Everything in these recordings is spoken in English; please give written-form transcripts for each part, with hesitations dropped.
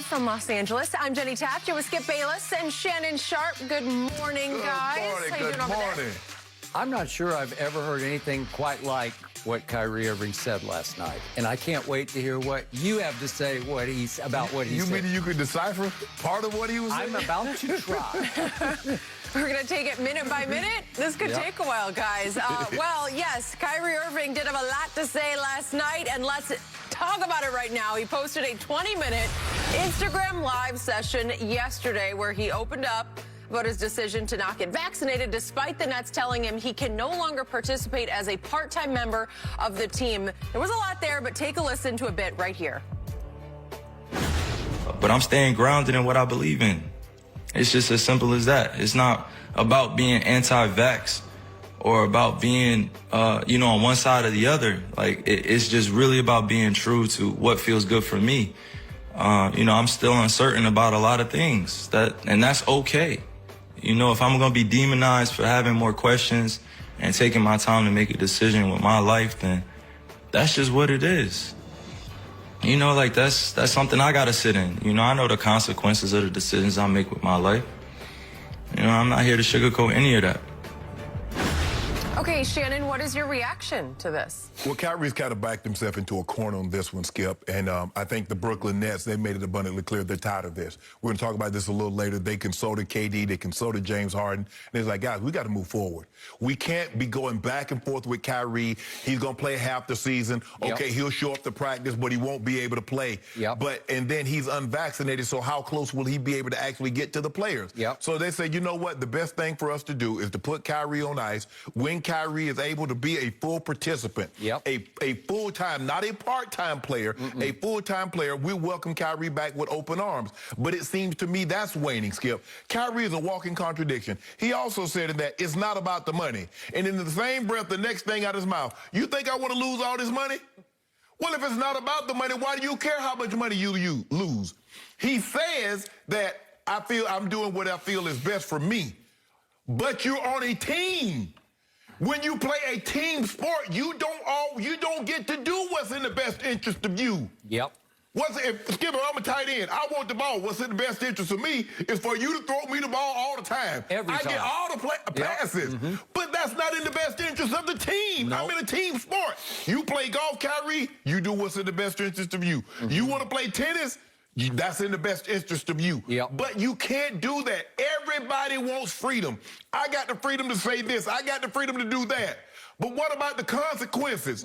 from Los Angeles. I'm Jenny Taft. You're with Skip Bayless and Shannon Sharp. Good morning, guys. How you doing over there? I'm not sure I've ever heard anything quite like what Kyrie Irving said last night, and I can't wait to hear what you have to say about what he said. You mean you could decipher part of what he was saying? I'm about to try. We're going to take it minute by minute. This could take a while, guys. Well, yes, Kyrie Irving did have a lot to say last night, and let's talk about it right now. He posted a 20-minute Instagram live session yesterday where he opened up about his decision to not get vaccinated, despite the Nets telling him he can no longer participate as a part-time member of the team. There was a lot there, but take a listen to a bit right here. But I'm staying grounded in what I believe in. It's just as simple as that. It's not about being anti-vax or about being, on one side or the other. Like, it's just really about being true to what feels good for me. I'm still uncertain about a lot of things, and that's okay. If I'm going to be demonized for having more questions and taking my time to make a decision with my life, then that's just what it is. That's something I got to sit in. I know the consequences of the decisions I make with my life. I'm not here to sugarcoat any of that. Okay, Shannon, what is your reaction to this? Well, Kyrie's kind of backed himself into a corner on this one, Skip. And I think the Brooklyn Nets, they made it abundantly clear they're tired of this. We're going to talk about this a little later. They consulted KD. They consulted James Harden. And it's like, guys, we got to move forward. We can't be going back and forth with Kyrie. He's going to play half the season. Okay, he'll show up to practice, but he won't be able to play. And then he's unvaccinated, so how close will he be able to actually get to the players? So they say, you know what? The best thing for us to do is to put Kyrie on ice when Kyrie is able to be a full participant, a full-time, not a part-time player, a full-time player. We welcome Kyrie back with open arms. But it seems to me that's waning, Skip. Kyrie is a walking contradiction. He also said that it's not about the money. And in the same breath, the next thing out of his mouth, you think I want to lose all this money? Well, if it's not about the money, why do you care how much money you lose? He says that I'm doing what I feel is best for me. But you're on a team. When you play a team sport, you don't get to do what's in the best interest of you. Skipper, I'm a tight end. I want the ball. What's in the best interest of me is for you to throw me the ball all the time. I get all the passes. But that's not in the best interest of the team. I'm in a team sport. You play golf, Kyrie, you do what's in the best interest of you. You want to play tennis? That's in the best interest of you. But you can't do that. Everybody wants freedom. I got the freedom to say this. I got the freedom to do that. But what about the consequences?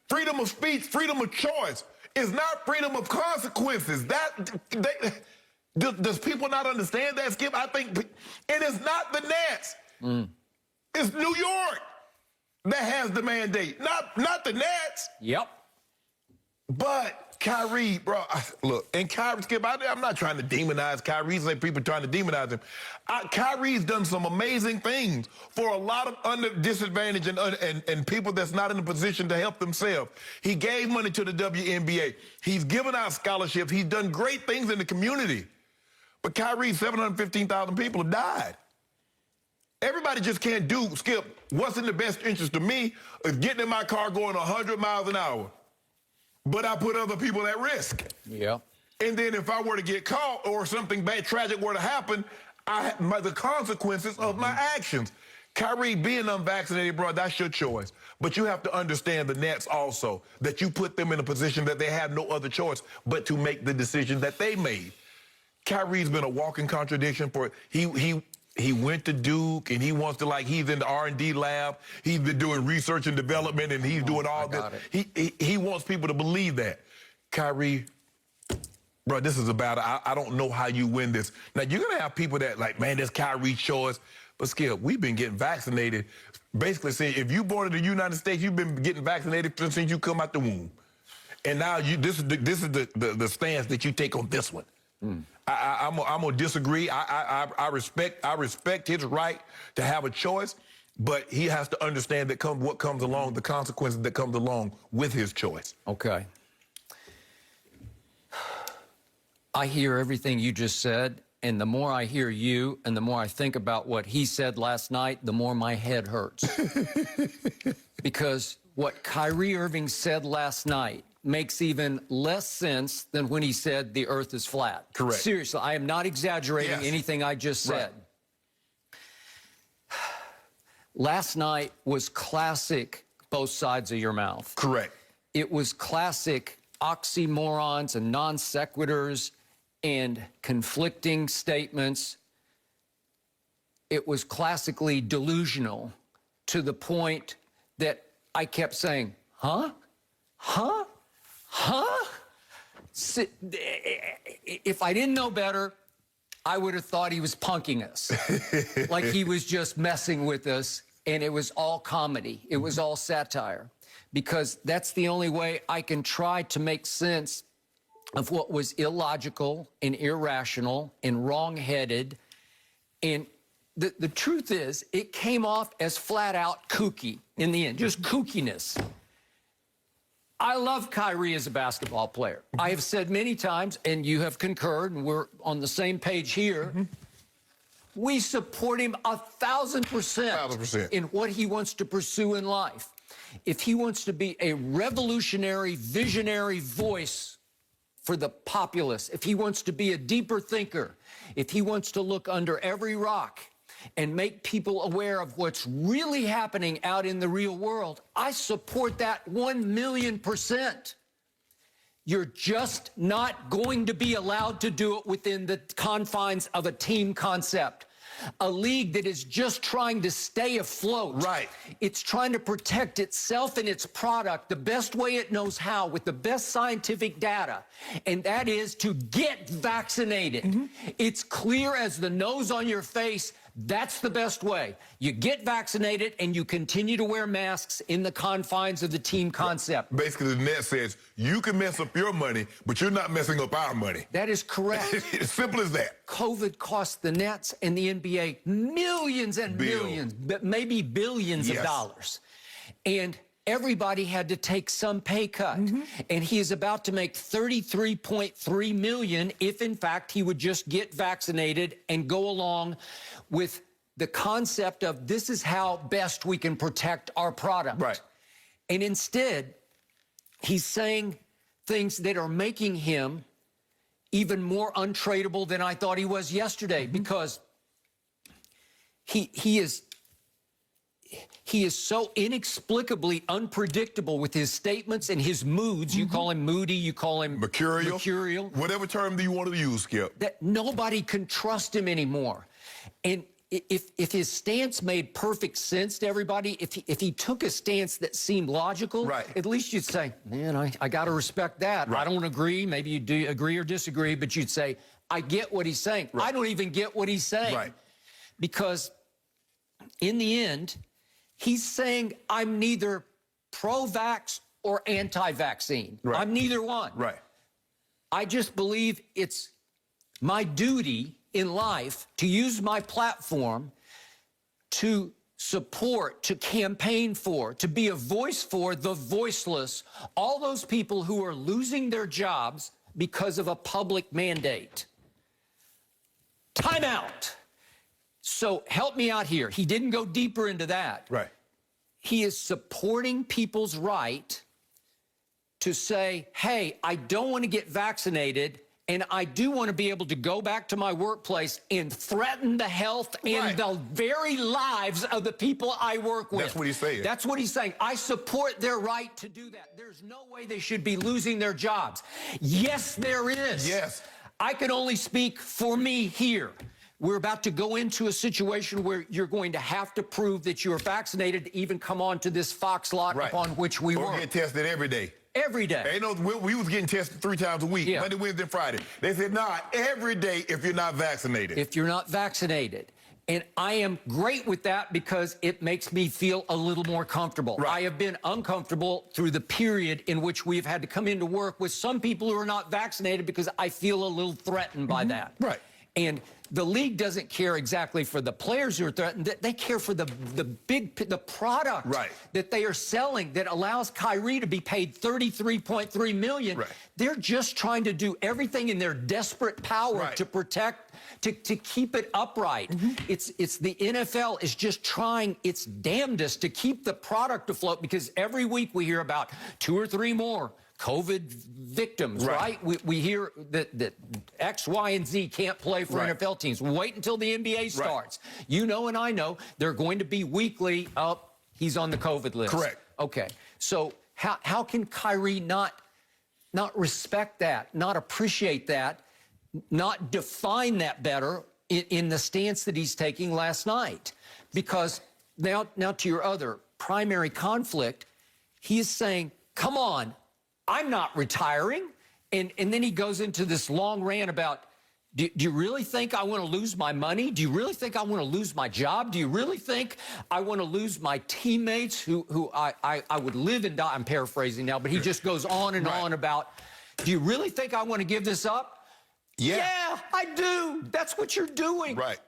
Freedom of speech, freedom of choice is not freedom of consequences. Does people not understand that, Skip? I think it is not the Nets. It's New York that has the mandate, not the Nets. But Kyrie, bro, look, and Kyrie, Skip, I'm not trying to demonize Kyrie. Like people trying to demonize him. Kyrie's done some amazing things for a lot of disadvantaged and people that's not in a position to help themselves. He gave money to the WNBA. He's given out scholarships. He's done great things in the community. But Kyrie, 715,000 people have died. Everybody just can't do, Skip, what's in the best interest of me is getting in my car going 100 miles an hour. But I put other people at risk. And then if I were to get caught or something bad, tragic were to happen, the consequences of my actions. Kyrie, being unvaccinated, bro, that's your choice. But you have to understand the Nets also, that you put them in a position that they have no other choice but to make the decision that they made. Kyrie's been a walking contradiction for he went to Duke, and he wants to, he's in the R&D lab. He's been doing research and development, and he's doing all this. He wants people to believe that. Kyrie, bro, this is about I don't know how you win this. Now, you're going to have people that, man, that's Kyrie's choice. But, Skip, we've been getting vaccinated. Basically saying, if you're born in the United States, you've been getting vaccinated since you come out the womb. And now this is the stance that you take on this one. I'm gonna disagree. I respect his right to have a choice, but he has to understand that what comes along, the consequences that comes along with his choice. Okay. I hear everything you just said, and the more I hear you and the more I think about what he said last night, the more my head hurts. Because what Kyrie Irving said last night makes even less sense than when he said the earth is flat. Correct. Seriously, I am not exaggerating anything I just said. Right. Last night was classic both sides of your mouth. Correct. It was classic oxymorons and non sequiturs and conflicting statements. It was classically delusional to the point that I kept saying, huh? Huh? Huh? If I didn't know better, I would have thought he was punking us. Like he was just messing with us, and it was all comedy. It was all satire. Because that's the only way I can try to make sense of what was illogical and irrational and wrong-headed. And the truth is, it came off as flat-out kooky in the end, just kookiness. I love Kyrie as a basketball player. I have said many times, and you have concurred, and we're on the same page here, we support him 1,000% in what he wants to pursue in life. If he wants to be a revolutionary, visionary voice for the populace, if he wants to be a deeper thinker, if he wants to look under every rock and make people aware of what's really happening out in the real world, I support that 1,000,000%. You're just not going to be allowed to do it within the confines of a team concept. A league that is just trying to stay afloat. Right. It's trying to protect itself and its product the best way it knows how, with the best scientific data, and that is to get vaccinated. It's clear as the nose on your face. That's the best way. You get vaccinated and you continue to wear masks in the confines of the team concept. Basically, the net says you can mess up your money, but you're not messing up our money. That is correct. It's simple as that. COVID cost the Nets and the NBA millions and millions, but maybe billions of dollars. And everybody had to take some pay cut. And he is about to make $33.3 million if, in fact, he would just get vaccinated and go along with the concept of this is how best we can protect our product. Right. And instead, he's saying things that are making him even more untradeable than I thought he was yesterday, because he is so inexplicably unpredictable with his statements and his moods. You call him moody, you call him mercurial. Whatever term do you want to use, Skip. That nobody can trust him anymore. And if his stance made perfect sense to everybody, if he took a stance that seemed logical, at least you'd say, man, I got to respect that. I don't agree. Maybe you do agree or disagree, but you'd say, I get what he's saying. I don't even get what he's saying. Because in the end, he's saying I'm neither pro-vax or anti-vaccine. I'm neither one. I just believe it's my duty in life to use my platform to support, to campaign for, to be a voice for the voiceless, all those people who are losing their jobs because of a public mandate. Time out. So help me out here. He didn't go deeper into that. He is supporting people's right to say, hey, I don't want to get vaccinated, and I do want to be able to go back to my workplace and threaten the health and the very lives of the people I work with. That's what he's saying. That's what he's saying. I support their right to do that. There's no way they should be losing their jobs. Yes, there is. I can only speak for me here. We're about to go into a situation where you're going to have to prove that you're vaccinated to even come on to this Fox lot upon which we work. Or get tested every day. Every day. Ain't no, we was getting tested 3 times a week, Monday, Wednesday, Friday. They said, nah, every day if you're not vaccinated. If you're not vaccinated. And I am great with that because it makes me feel a little more comfortable. I have been uncomfortable through the period in which we've had to come into work with some people who are not vaccinated because I feel a little threatened by that. And the league doesn't care exactly for the players who are threatened. They care for the product that they are selling that allows Kyrie to be paid $33.3 million. They're just trying to do everything in their desperate power to protect, to keep it upright. It's the NFL is just trying its damnedest to keep the product afloat, because every week we hear about 2 or 3 more COVID victims, right? We hear that X, Y, and Z can't play for NFL teams. Wait until the NBA starts. You know and I know they're going to be weekly, he's on the COVID list. Correct. Okay. So how can Kyrie not respect that, not appreciate that, not define that better in the stance that he's taking last night? Because now to your other primary conflict, he is saying, come on, I'm not retiring. And then he goes into this long rant about, do you really think I want to lose my money? Do you really think I want to lose my job? Do you really think I want to lose my teammates who I would live and die? I'm paraphrasing now, but he just goes on and on about, do you really think I want to give this up? Yeah, I do. That's what you're doing. Right.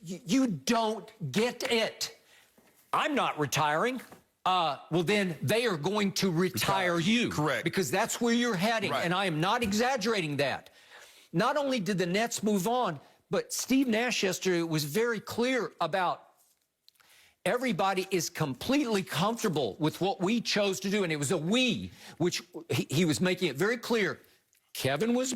You don't get it. I'm not retiring. Well, then they are going to retire you. Correct. Because that's where you're heading. Right. And I am not exaggerating that. Not only did the Nets move on, but Steve Nash yesterday was very clear about everybody is completely comfortable with what we chose to do. And it was a we, which he was making it very clear. Kevin was